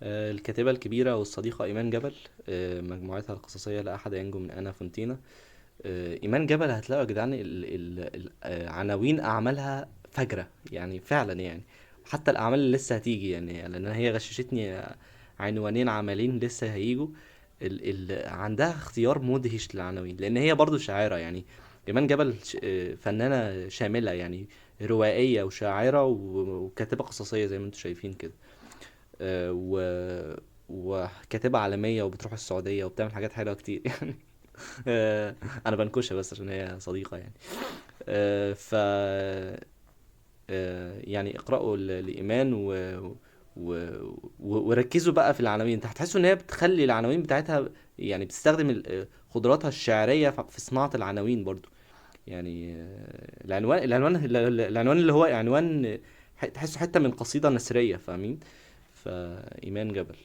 الكاتبة الكبيرة والصديقة إيمان جبل. مجموعتها القصصية لا أحد ينجو من أنا فونتينا. إيمان جبل هتلاقوا يا جدعان عناوين أعمالها فجرة يعني فعلا يعني. حتى الأعمال اللي لسه هتيجي يعني لأن هي غششتني عنوانين عملين لسه هيجوا. عندها اختيار مدهش للعناوين لأن هي برضو شاعرة يعني. إيمان جبل فنانة شاملة يعني. روائية وشاعرة وكاتبة قصصية زي ما انتم شايفين كده. آه، و وكاتبة عالمية وبتروح السعودية وبتعمل حاجات حلوة كتير يعني. آه، أنا بنكشها بس عشان هي صديقة يعني. آه، ف يعني اقرأوا لإيمان وركزوا بقى في العناوين. انت هتحسوا ان هي بتخلي العناوين بتاعتها يعني بتستخدم قدراتها الشعرية في صناعة العناوين برضو. يعني العنوان اللي هو عنوان تحسه حتة من قصيدة نثرية فاهمين. فإيمان جبل